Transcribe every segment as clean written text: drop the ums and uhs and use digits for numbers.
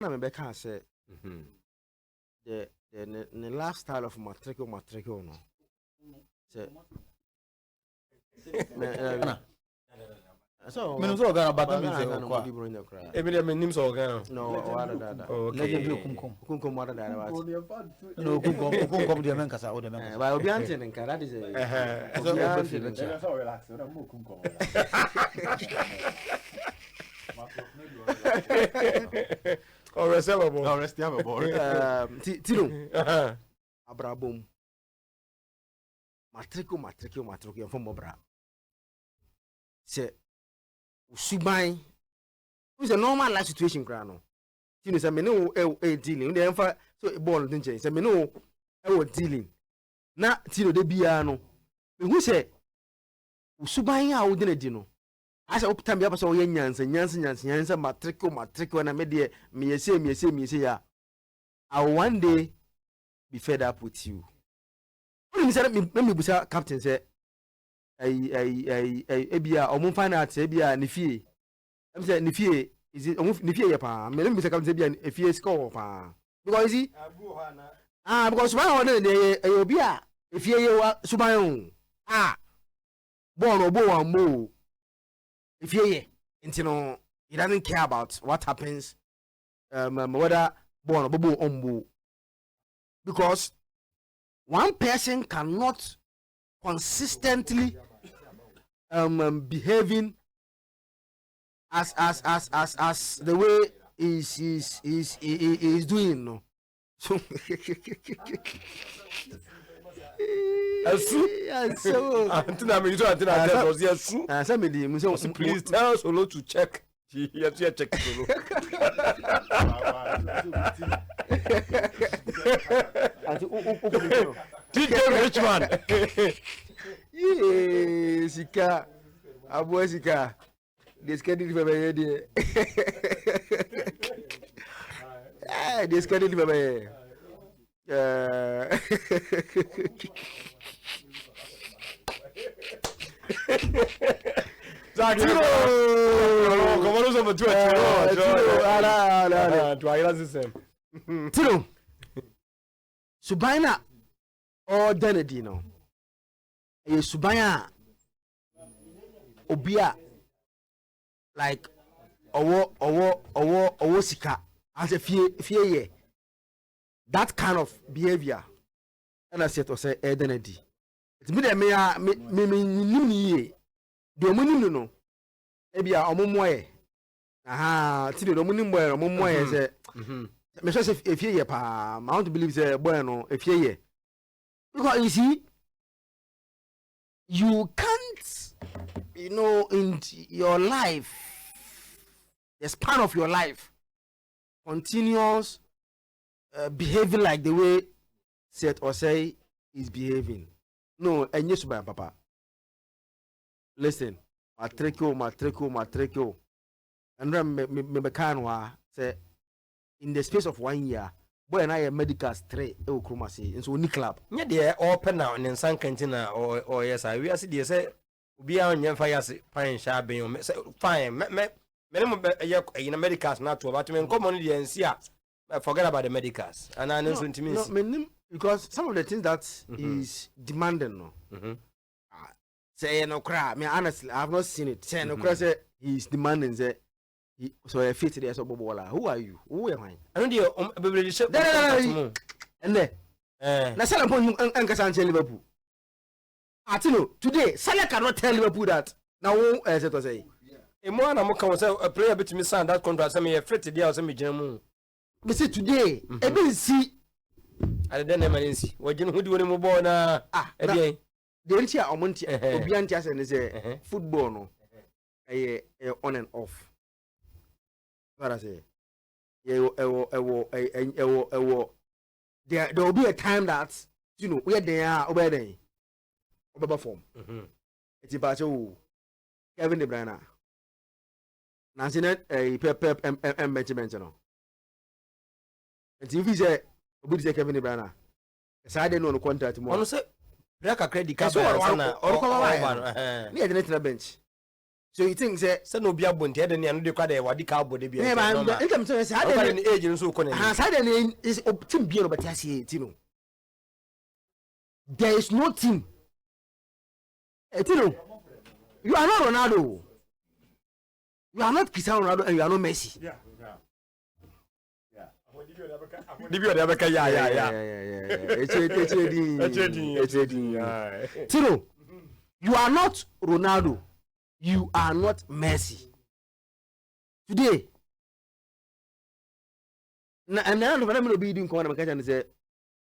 na me can say the lifestyle of matrico no say so me no ga bata me say kwa e me dem nim so ga no wada dada legend bi okunkom wada dada wat no okunkom de men kasa o de men kasa ba obi ante nka that is so relax na mo okunkom or receivable tino abrabom matrico yefo mobra se usuban is a normal life situation kra no tino say me no dealing dey emfa so ball tin change say me no dealing na tino de bia no me hu say usuban a wo de na di no asa optam bia so wo nyansa matrico na me de me yese ya I will one day be fed up with you. Me say me busa captain say ebia omon finance ebia ne fie em say ne fie is it ne fie ye pa me busa captain ebia ne fie score pa because you see because suban one dey obi a fie ye wa suban ball obo wan mo fie ye ntino he doesn't care about what happens whether ball obo ombo because one person cannot consistently behaving as the way is doing no so antina me so please tell Solo to check he has to check Solo DJ Richman sika abo sika discredit for me dey discredit for me Tino Subaina or Denedy no e Subaya obia like owo sika as a fear ye that kind of behavior and I said to say Denedy it's me me ye do money no ebia omomoye Tino do money boy omomoye say me say if ye pa I want to believe say boy no if ye because you see you can't in your life the span of your life continuous behaving like the way Seth Osei is behaving no and yes by papa listen matrico and me can say in the space of 1 year boy and I medical straight e okroma say nso oni club nya de open now in san kantina or yes I we say say obi a nya fa yase pan sha ben fine me in medicals na to but me common de nsia forget about the medicals and I know so no because some of the things that is demanding no say no cry me honestly I have not seen it say no cry say he is demanding say so I fit there so bobola who are you who am I don't you be shape and there na Salah pon enkasa nche Liverpool atino today Salah cannot tell Liverpool that now Seth Osei e mo na mo kan say a player bit me sign that contract say me fit there say me gina mu be say today e be see I don't know manisi we gina hu di woni mo ball na e bien the only omonti obi anti ase ne say football no on and off what I say there will be a time that where they are over there over form it's about Kevin De Bruyne Nancy Pep Benjamin no if he say obi say Kevin De Bruyne say dey no contract mo ono say break a credit card or bench So you think say no be abonte de ne no de kwa de wadi ka abode bi. Yeah, man, in terms of say how the age nso ko na. How the is team be no better say, you know. There is no team. You know, you are not Ronaldo. You are not Cristiano Ronaldo and you are not Messi. Yeah. Dibio de abeka ya. Tino, you are not Ronaldo. You are not Messi. Today, and now the be doing corner and say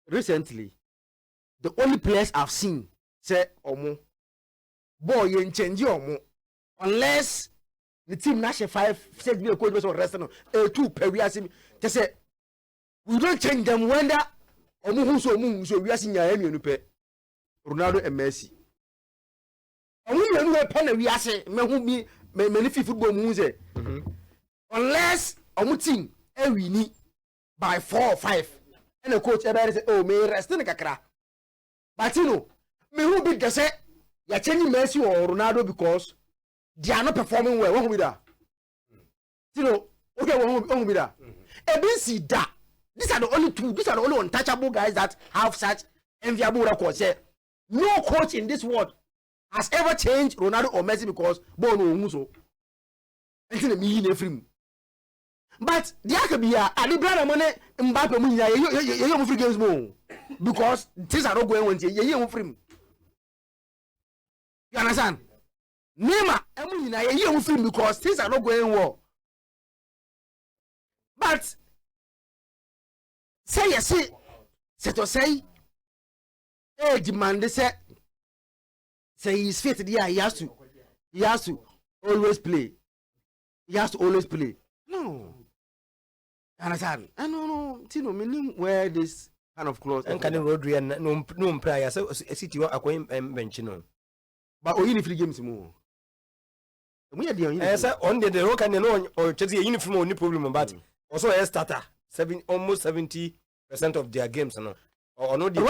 recently, the only players I've seen say Omo boy you change Omo unless the team national 5 said be a coach or rest no 2 per we asim they say we don't change them when that Omo so we asim ya emi pe Ronaldo and Messi. And we know pen we ase me hu bi me football mu say unless Omo team e win by 4 or 5 and the coach ever say oh me rest in kakra. But you know, me who be the say you're changing Messi or Ronaldo because they are not performing well. What be that? You know, okay, what be that? ABC that. These are the only two. These are the only untouchable guys that have such enviable records. No coach in this world has ever changed Ronaldo or Messi because Bono Muso. Until the million free. But the Akabia, I did brother money Mbappe Munya, you free games more. Because things are not going on. You free. You understand? Neymar, you free because things are not going well. But say you see, Seth Osei, demand say he's fit. Yeah, he has to always play. He has to always play. No. You understand? I no, Tino, meaning where this kind of clothes. And can the road no prayer so city akwa bench no. But o uni free games mo. We are the say on the road can no or Chelsea uniform only problem but also a starter almost 70% of their games no. Or no the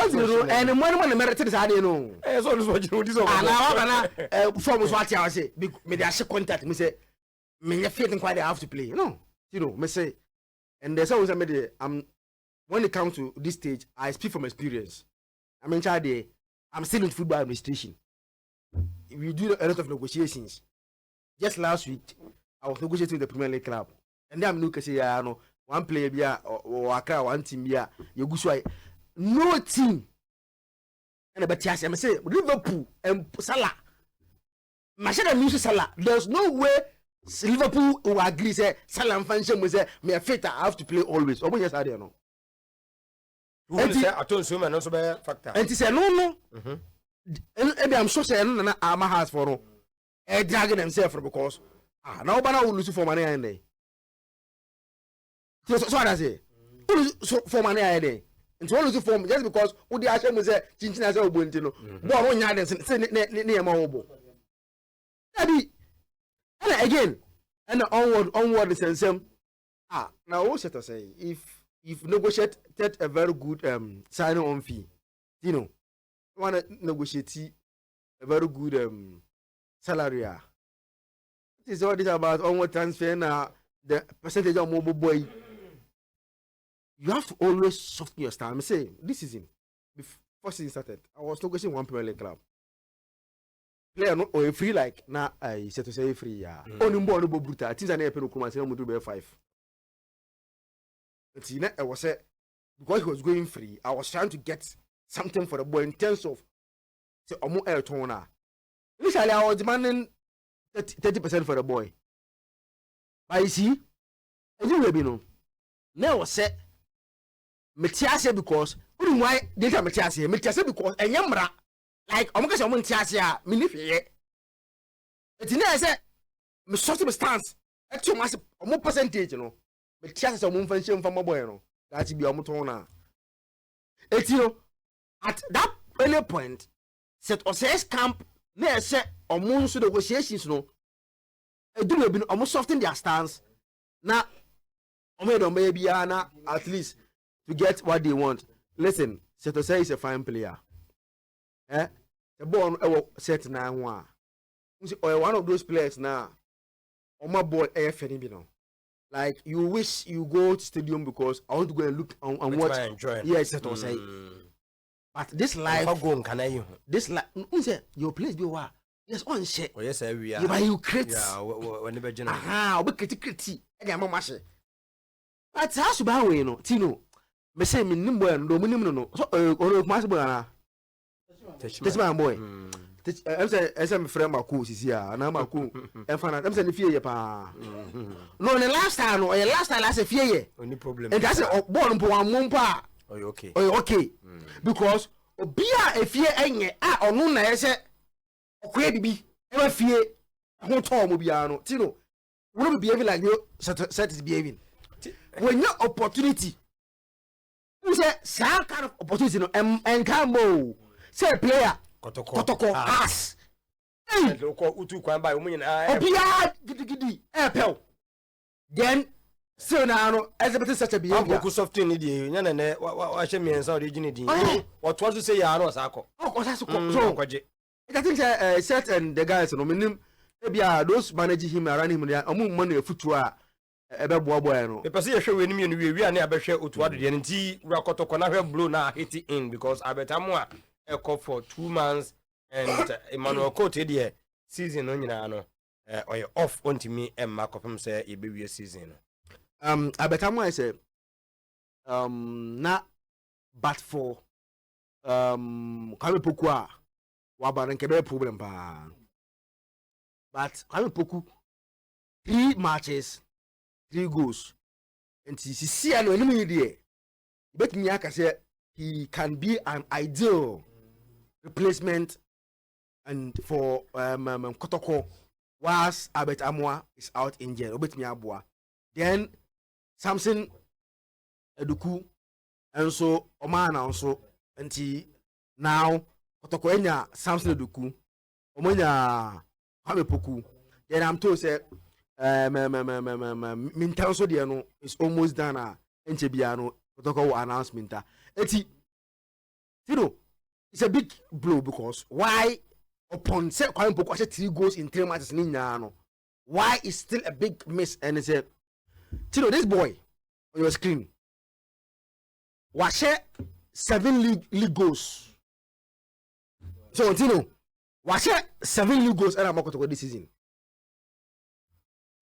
and one merited side no. So this what you this na form what I say me dey contact me say me fit quite have to play. No. You know, me say and there's always when it comes to this stage, I speak from experience. I mean, I'm still in football administration. We do a lot of negotiations. Just last week, I was negotiating with the Premier League club. And then I'm looking say, no, one player be or one team be you go no team. And but yes, I say Liverpool and Salah. Machine and Salah. There's no way Liverpool will agree say Salah function we say me a fit I have to play always. Omo yes I dey no. And say atonso man no so be factor. And say no. And I'm sure say no na ama has for no. E drag themselves because now bana will lose for money and dey. So what I say. So for money and dey. And so lose for just because we dey ashe me say chinchin say ogbonti no. Bo no nya dey say ne ma obo. Abi and again, and onward is the same. Now also to say if negotiated a very good signing on fee, you know, wanna negotiate a very good salary. It is all this about onward transfer now the percentage of mobile boy. You have to always soften your style. I say this season, before season started, I was negotiating one Premier League club. Player no or free like na I said to say free ya. Only more no brutal. Things are not pen kuma say mo do be 5. Until I was say because he was going free, I was trying to get something for the boy in terms of say omo air tona. Initially I was demanding 30% for the boy. But you see, you will be no. Now was say metiase because why they tell metiase because enyamra like I'm going to say Tiasia, Minifie. It's in there, say, me short of stance, actually, more percentage, you know. But Tiasia, some function from my boy, you know. That's be a motona. It's you know, at that early point, Seth Osei's camp, near set or moon to negotiations, no. I do have been almost softening their stance. Now, maybe at least to get what they want. Listen, Seth Osei is a fine player. The ball set now. Or one of those players now. On my ball, like you wish you go to stadium because I want to go and look and watch. Yes, Seth Osei. But this life, this life, your place be what? Yes, on shit. Oh yes, we are. But you create. Yeah, when the general. Aha, we create. Again, mama say. But how should I we no? Tino, me say me nimbo and do me no. So, or mas boy na. This my boy. I'm say my friend Maku sisi ya na Maku enfana I'm say ni fie ye pa no the last time no last time I say fie ye any problem and that's ball mpo wan mo mpa okay okay because obia efie enye a onu na ye say okoye bibi e ma fie ho to mo bia no ti no we no behave like you set is behaving when your opportunity you say some kind of opportunity no enkambo say player Kotoko pass. Hey, utu kwamba umunyina. Obia gidi epel. Then so now no exhibit such a behavior. Aku soft ni die nya na wa hye miensa o de gini din. What was to say ya no sa akọ. Oh, so kwaje. I think Seth and the guys no minim ebia those manage him around him they omu man na futu a ebe boy no. Me pese ye hwe we ni mienu we na abehwe otu ado de nti wura Kotoko na hwe blow na hit in because abetamu a echo for 2 months and Emmanuel Cote there season no nyina no or off onto me and Markopem say e be we season. Abetamu I say na but for Kwame Poku a wa ba nke be problem pa. But Kwame Poku 3 matches 3 goals and see no enemy there. Bet me aka say he can be an ideal replacement and for Kotoko whilst Albert Amwa is out injured. Obetimi Abua. Then Samson Eduku and so Omana also until now Kotoko enya Samson Eduku Omonya Kwame Poku. Then I'm told say Mintanso Diano is almost done Enchebiano Kotoko will announce Minta. Eti you know it's a big blow because why upon say Kwame Poku actually 3 goals in 3 matches ni no why is still a big miss and it's a you know this boy on your screen was 7 league goals so you know was 7 league goals and I'm going this season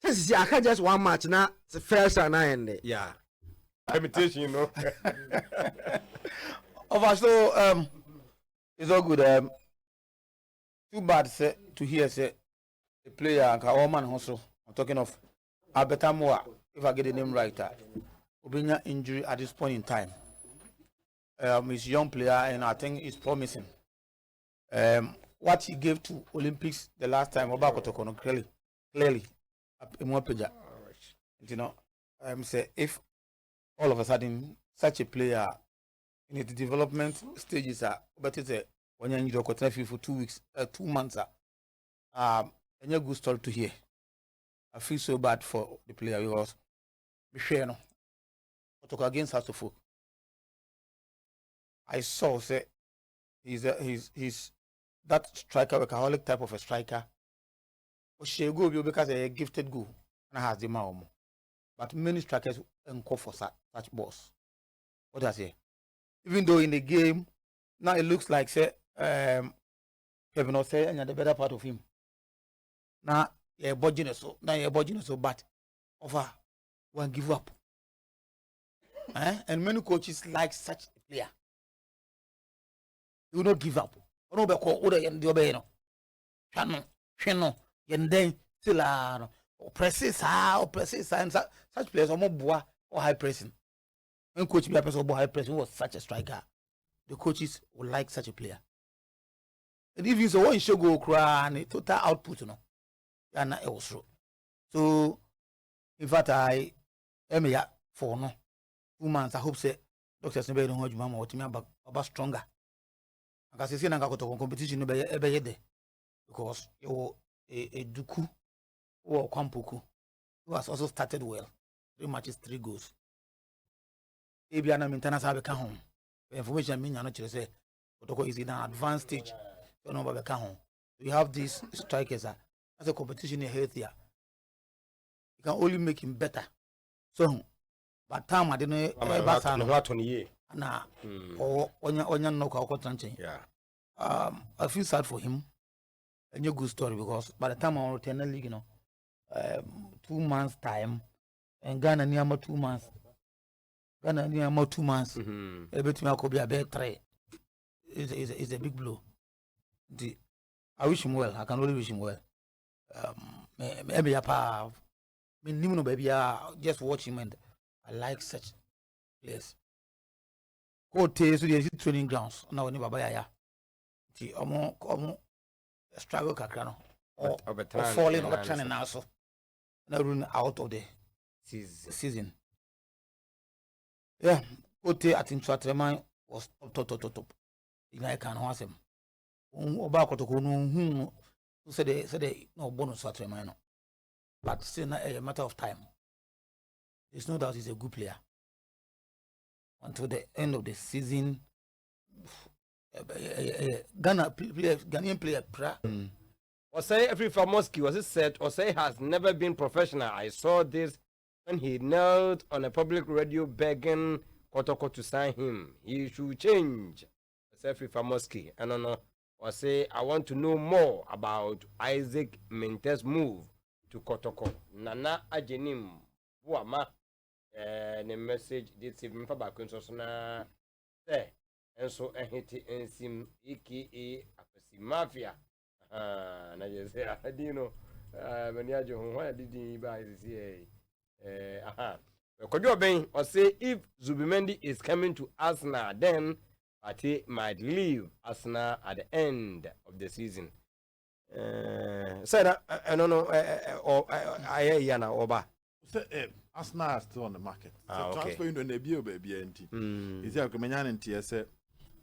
since I can't just 1 match now it's first and I end yeah imitation you know so it's all good. Too bad to hear say the player and our man also. I'm talking of Abetamoa, if I get the name right. Obinya injury at this point in time. He's a young player and I think he's promising. What he gave to Olympics the last time about Kotoko clearly you know, say if all of a sudden such a player in the development stages are but it's a when you need to continue for 2 weeks 2 months and a good story to hear. I feel so bad for the player because we share no Kotoko against us to folk. I saw say he's that striker workaholic type of a striker. She go because a gifted go and has the mouth. But many strikers call for such balls. What does he? Even though in the game now it looks like say Kevin Osei and the better part of him. Now you're budging so but over one give up. And many coaches like such a player. You will not give up. No be ko oda yen de obey no. Hwano yen den tilano. Presses and such players are more boa or high pressing. When coach be a person high pressing was such a striker, the coaches would like such a player. And if you say one should go cry and total output, you know, and it was true. So in fact I am here for no 2 months. I hope say doctors never know how you mama what me about stronger. Because you see na Kotoko competition no be there because you a Duku or Kwampuku who has also started well. 3 matches, 3 goals. Ebiana maintenance have come home. Information mean not say Kotoko is in an advanced stage. You know, back home. We have these strikers as a competition is healthier. You can only make him better. So, but time I didn't na onya no kwa tranche. Yeah. I feel sad for him. A new good story because by the time I return the league, 2 months time, and Ghana near 2 months. Ghana near 2 months. Everything I could be a better 3 is a big blow. I wish him well. I can only wish him well. Maybe a baby, just watch him and I like such players. Go to the training grounds now. Never buy ya. Struggle kakrano or falling or turning also. Now run out of the season. Yeah, Ote at him Swatrema was top. I can ask him. Oba Kotoko who said they no bonus Swatrema. But still not a matter of time. There's no doubt he's a good player. Until the end of the season, Ghanaian player. Osei every Famoski was it said Osei has never been professional. I saw this when he knelt on a public radio begging Kotoko to sign him. He should change. Osei Famoski. I don't know. Osei, I want to know more about Isaac Minte's move to Kotoko. Nana Ajenim Buama. The message this evening for back so na say and so hit and sim aka Apesi Mafia. Na je say adino many ajo ho why did he buy this here Kojo Ben or say if Zubimendi is coming to Arsenal then Ati might leave Arsenal at the end of the season. Said I don't know or I yana oba. Arsenal is still on the market. So Okay. transfer into the bio baby anti. Is there a Commanian and TSA?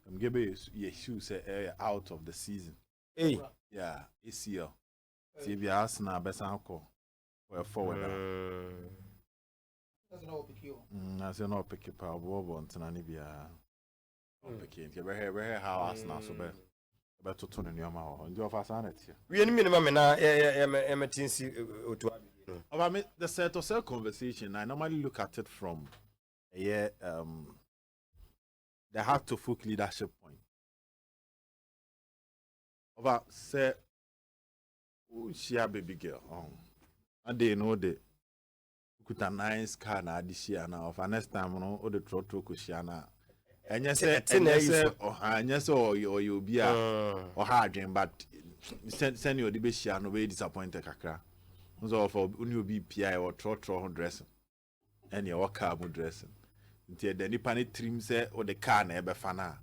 I'm giving you shoes out of the season. Hey. Yeah, it's here. See, we Arsenal best uncle for a forward. I say no pick up our bob on Tanibia. Picking. You how Arsenal so bad. About to turn in your mouth. And you have a sanity. We any minimum na emergency to The Seth Osei conversation, I normally look at it from the hard to folk leadership point. About say, she a baby girl, and they know the put a nice car na this year now. Of next time, all the trotro kushana. And yes, or you be or hard, but send you the best no way disappointed kakra. So for unu be PI or trotro dressing, and your car would dressing. Until the nippany trim say or the car never fana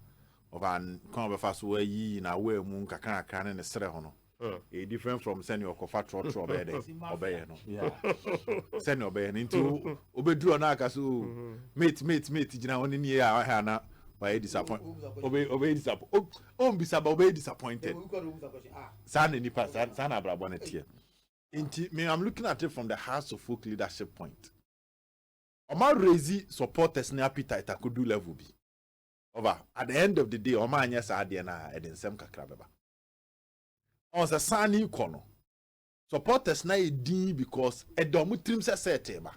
of an come of us where ye in a way moon kakana can and a serhono. A different from send your coffee trotro obey no. Yeah. Send your bayan into obedru anakasu mate, you know, in year I had by disappoint. Obey disappoint. Obey disappointed. San in the past, San Abrabonet here. I'm looking at it from the House of Folk leadership point. Oma raise supporters na appetite could do level be. Over at the end of the day, Oma anyasa adiana eden sem kakra beba. On the sani kono. Supporters na edin because edomu trim se seteba.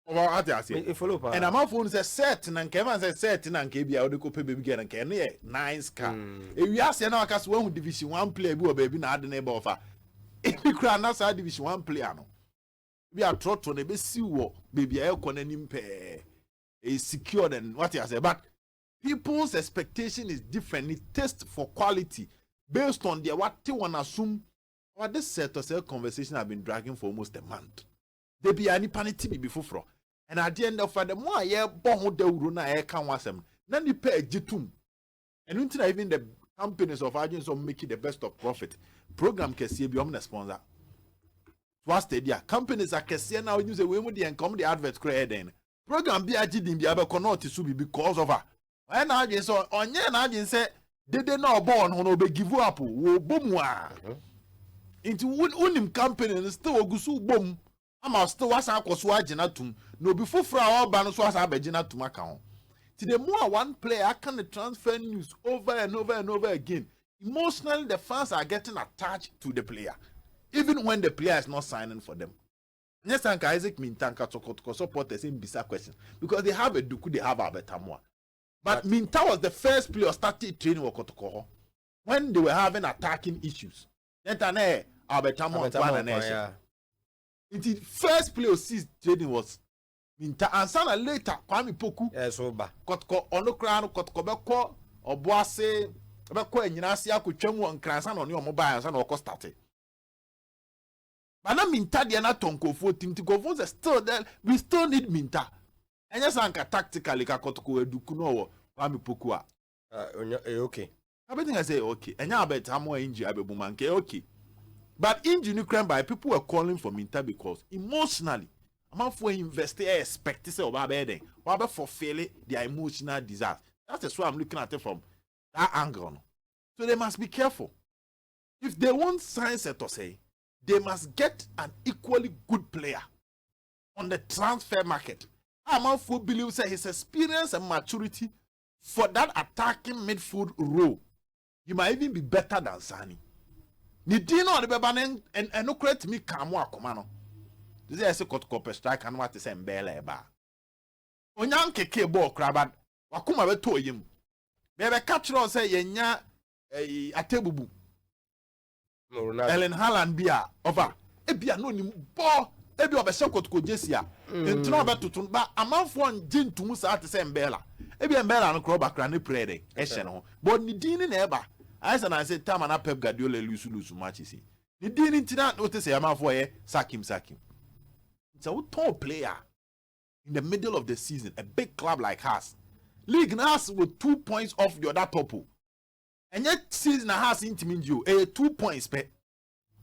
Over at ya say. And I'm phone say set na nkema say set na nke bia ode ko pe baby girl nke no ye nice car. E wi ase na waka so one division 1 player bi o baby na ade na ebe ofa. E bi kra na sa division 1 player no. Bi a trotto na be si wo baby e ko na nim pe. E secured and what you say but people's expectation is different. It taste for quality based on their what they want to assume. What this set of conversation have been dragging for almost a month. They be any panity before from. And at the end of the more yeah, born the uruna air can was them. Then you pay a jitum. And until even the companies of agents of making the best of profit. Program can see beyond the sponsor. What's the idea? Companies are can see now use a way with the and come the advert create then. Program be a GD be able to subi because of her. When I saw on yen I say they no born on be give up wo bomwa. Into unim company still gusu bom. I'm still was akoswa aginatum no before for our ban so as abeginatum account. To the more one player can transfer news over and over and over again. Emotionally, the fans are getting attached to the player, even when the player is not signing for them. Yes, Anka Isaac Mintanka Kotoko supporters in bizarre questions because they have a Duku, they have a Betamwa. But Minta was the first player started training with Kotoko when they were having attacking issues. Then Abetamwa the first player sees training was Minta, and sana later Kwame Poku. Yes, Oba. Kotoko Onokrano Kotoko Beko or Boise Beko and Yinasia could chemu and Cransan on your mobile and Oko started. But now Minta they are not Tonko for team to go for still there. We still need Minta. And yes, Anka tactically Kotoko Dukuno Kwame Poku. Okay. Everything I say okay. And now bet I'm more injured Abebumanke okay. But injury by people were calling for Minta because emotionally, I'm for investor expect to say about fulfill their emotional desires. That's why I'm looking at it from that angle. So they must be careful. If they want sign Seth Osei, they must get an equally good player on the transfer market. I'm for believe say his experience and maturity for that attacking midfield role, you might even be better than Sani. Ni dino de beba and no create me kamo akoma no. This is a Kotoko strike and what is mbele ba. Onyan keke ball crabad wakuma be to yim. Bebe catch on say yenya atebubu. Ellen Haaland bia over. Ebia no ni ball ebi obese Kotoko jesia. Entino be tutun ba amanfo nje ntumu sa ate say mbela. Ebi mbela no crowd back ne play dey. Ehye no. But ni dini na eba. I said, time and Pep Guardiola lose matches. The deal into that notice say I'm for sack him. It's a top player in the middle of the season, a big club like us. League has with 2 points off the other topo. And yet season has intimate you 2 points pe.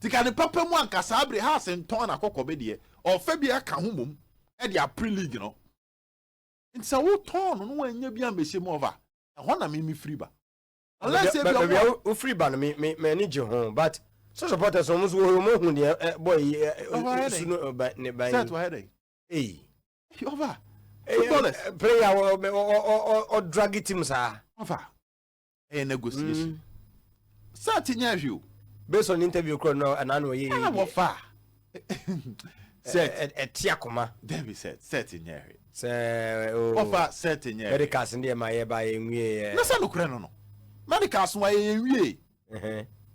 Tika the papa one Casabre has and torn a cocobedie or Fabia Kahumum at their pre-league, you know. It's a wood torn when you be a machine over. I want to make me free. Unless you free ban me need you home, but so supporters almost will move the boy Set to headache. Hey, over. Player or drag it him, sir. Over. A negotiation. Certain you. Based on interview chrono and annual year. What far? Set a tiacoma. David said, certain year. Say, offer certain year. Very cast in the my by me. Let's look no. Medicals why we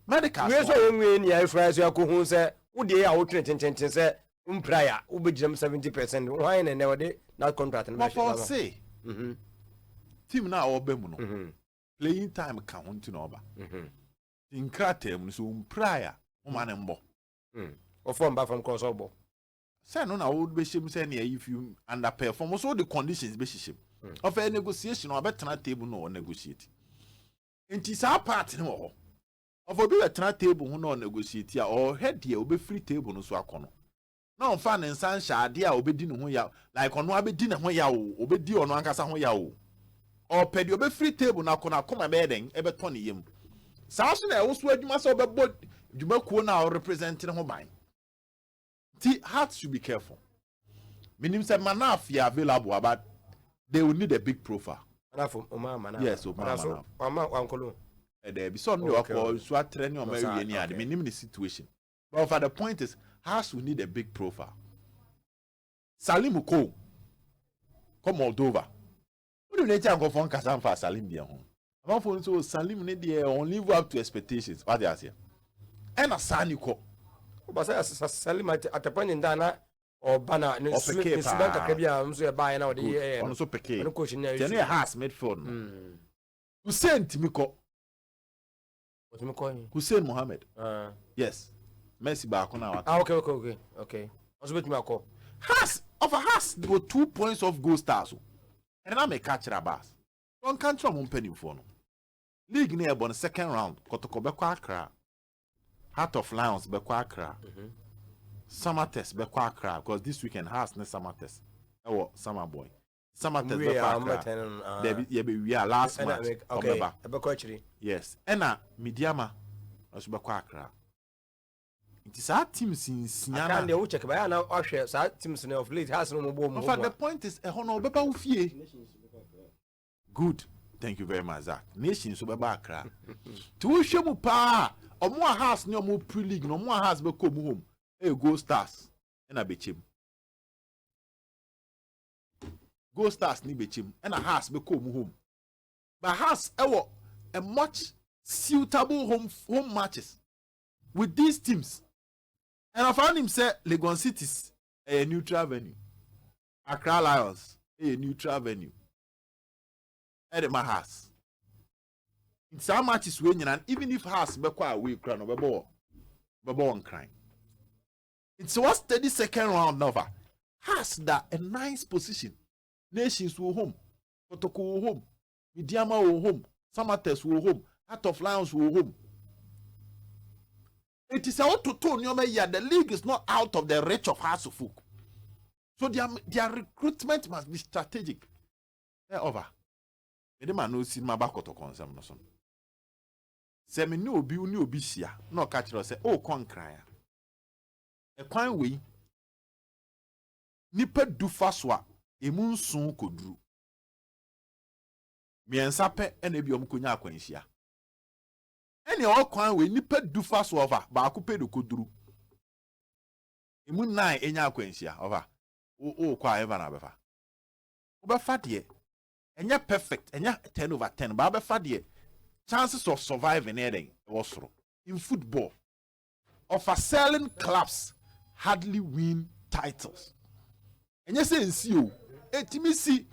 medicals we so when ya fries ya ko hu say wo de ya wo twenten say umpraya wo be jam 70% why na never dey that contract na for say team na oba mu no playing time count no oba in kratem so umpraya wo man mbo o form back from cross obo say no na wo be shim say na if you underperform so the conditions be shim of a negotiation or better table no negotiate. Inti sa part no of obi betra table ho no negotiate or head here obi free table no so akono na on fa ne nsan sha ade a obedi ne ho ya like ono abedi ne ho ya o obedi ono ankasa ho ya o or pedi obi free table na akona koma be den e be to ne yem sa so na e wo so adwuma so obebo dwuma kuo na o represent ne ho ban ti hearts should be careful minim say manafia available but they will need a big profile. Yes, uncle. There be some swat training or marry any other minimum situation. But for the point is, House will need a big profile. Salim Uko, come Moldova. What do you need go for Kazan for Salim dear home? About for so Salim need the only live up to expectations. What they are saying. And a Saniko. But Salim at the point in Dana. Or banner no bank akabia mso buy na the on so peke no coach na you has made phone Hussein Timiko what me call Hussein Mohammed yes Messi back na okay also bet me call has go 2 points of goal stars and I make catch rabas don't can't from penny for no league near on second round Kotoko Bekwa Accra Heart of Lions Bekwa Accra summer test be kwa Accra because this weekend has no summer test. Oh, summer boy. Summer test be kwa Accra. We are last month. Okay. Be yes. Ena Midiama also be kwa Accra. It is our team since Nyana. Can they check by now ohwe sa teams na of late has no mo. In fact the point is e hono be pa ufie. Good. Thank you very much, Zach. Nation so baba akra. To show mu pa. Omo house ni omo pre-league no omo house be come home. Hey, go Stars. Na bechem. Go Stars ni bechem. Na house be come home. But house a much suitable home matches with these teams. And I found him say Legon Cities a neutral venue. Accra Lions a neutral venue. At my house. In some matches winning, and even if house be quite away, crown of a ball crying. It's what 32nd round over. Has that a nice position. Nations will home. Kotoko will home. Midiama will home. Samates will home. Heart of Lions will home. It is out to tone your the league is not out of the reach of Hearts of Folk. So their recruitment must be strategic. They're over. The man knows in my back to consum no son. Say me no be sia. No catch us say oh con cry. A quine way. Nipa du faswa. Emun sun kodru. Miensa pe ene bi omkonya akwanhia. Ene o kwan we nipa du faswa over ba ko pe do kodru. Emun nine enya akwanhia over. O kwa eva na befa. Obefa de enya perfect, enya 10 over 10. Ba befa de chances of surviving anything was in football. Of a selling clubs hardly win titles. And you say in CEO, see,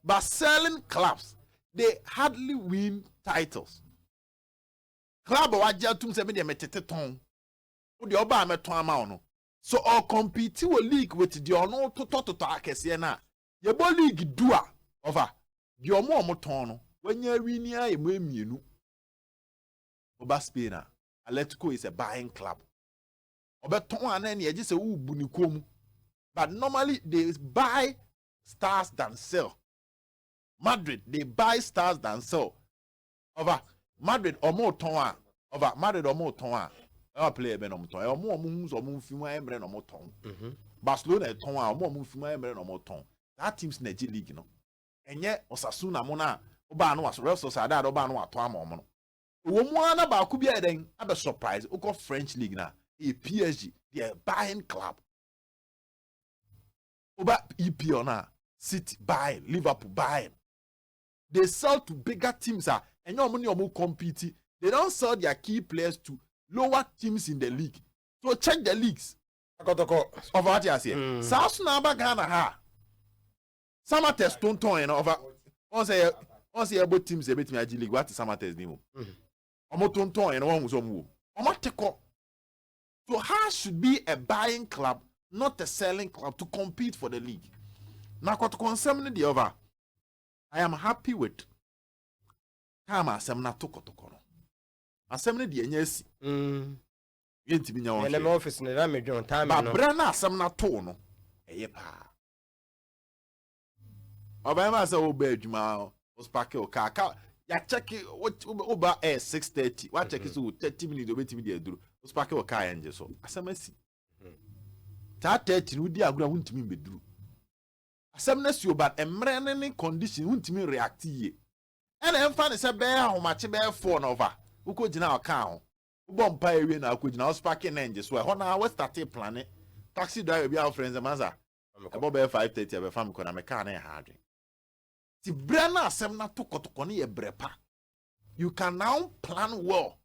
but selling clubs they hardly win titles. Club or Jatum 70 metete ton. The Oba meton amount. So or compete with league with the ono to akesiena. Your ball league dua over your more motono when you're winning a mienu. Oba Spain, Atletico is a buying club. Oba ton and you just say bunikom. But normally they buy stars than sell. Madrid, they buy stars than sell. Over Madrid or more ton. Over Madrid or more ton. Our player ben or more moons or moon film embryo or more ton. Barcelona ton or more moon film embryo or more ton. That team's Niger League, you know. And yet Osasuna Mona Obano was Real Sociedad Obano at Tomo. Woman about could be a surprise. Oko French League now. A PSG, they are buying club. Oba EP on City buying, Liverpool buying. They sell to bigger teams and your money more compete. They don't sell their key players to lower teams in the league. So check the leagues. Of what you say. South Naba Ghana ha. Samates Tonton and over. On say about teams a bit me league. What is Samates name? Omo Tonton and one was on Omateko. So how should be a buying club, not a selling club, to compete for the league? Now, what concerning the over, I am happy with. Kama semna Kotoko. Assembly the yes. Yenti bi nyawo. Ele office ne me dwon time no. no. Ba bra na semna to no. Eye pa. Oba ma say oba adwuma o spark o ka ya check oba 6:30. Wa check so 30 minutes obetimi dey aduru. O spark o ka ya nje so. Asemasi. Ta 30 no di agura huntimi beduru. Asemnasi oba emre ne condition huntimi react ye. And emfa ne se be ahomache be 4 over. Uko jina account. Ubo mpa ewe na uko jina sparking engine so ho na we start planning. Taxi driver be our friends maza. Ebo be 5:30 be fam ko na me car na hard. Ti brana asem na Kotoko ne ye brepa. You can now plan well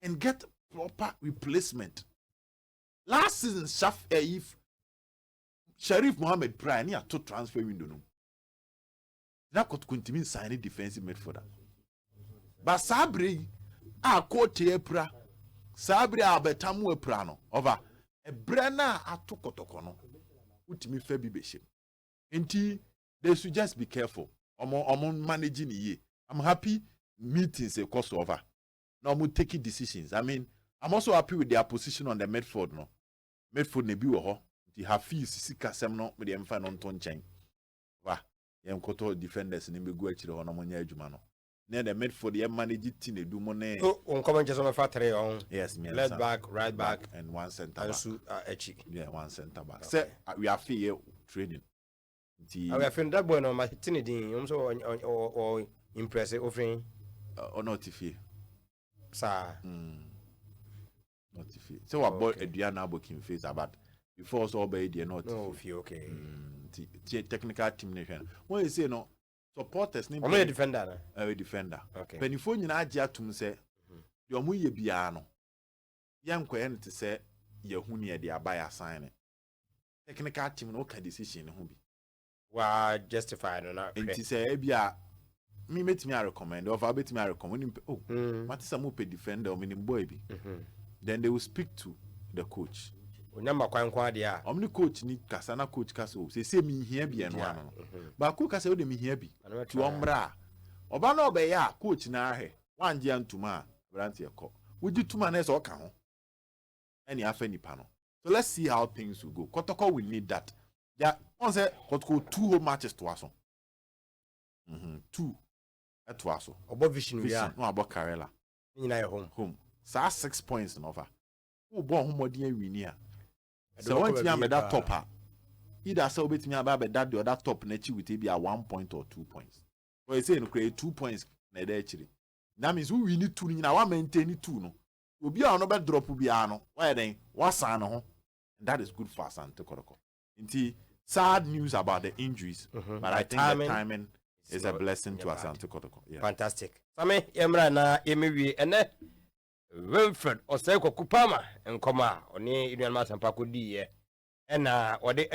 and get proper replacement. Last season Sharif Mohammed Prime near to transfer window no. Na Kotoko ntimi sign defensive midfielder. But Sabri a kote epra. Sabri a betamu epra no. Over a brana ato Kotoko no. Utimi febi beshim. Enti they should just be careful. Omo managing ye. I'm happy meetings a cost over. No more taking decisions. I mean, I'm also happy with their position on the midfield no. Midfield ne bi wo ho. They have fees sika sem no with the emfa no nton chen. Wa, yem koto defenders ni megu akire ho no monya adwuma no. Near the midfield, the manage team they do money. Oh, on comment just on a factory on. Yes, me. Left back, right back, and one center back. Yeah, one center back. Okay. Say we are free training. nti I feel that boy no my tinidin or impressive offering not if sir not if so what about Adriana booking face about before so obey the not no if you okay technical team nation when you say no supporters name I'm a defender defender okay when you phone you agia to say your mu ye bia no yanko en te say yehunu ye de abaya sign technical team no ka decision ho bi wa justified or not enti say bia me metimi a recommend or betimi a recommend oh what is some defender or minim boy bi then they will speak to the coach onyamba kwan kwa dia omni coach ni kasa na coach kasa o se mi hia bia no ano ba coach kasa o de mi hia bi ti omra oba na obe ya coach na ahe wanje antuma brant ye ko wuji tuma na so oka ho any afa nipa no so let's see how things will go Kotoko will need that yeah on say Kotoko 2 home matches to aso 2 to aso obo vision we are no about Karela nyina ye home sa 6 points no over wo bo ho modin awini a so want me am that topper either so bet me about that the other top na chi with be a 1 point or 2 points so you say no create 2 points na there chiri that means we need 2 nyina wa maintain 2 no obi a no be drop bi a no why then wasan no ho and that is good for Asante Kotoko nti sad news about the injuries but I think the timing is a blessing to Asante Kotoko. Yeah. Fantastic. Same yemra na yemewie ene Wilfred Osei Kokupama enkoma oni Inuan Masampa kodi ye ena ode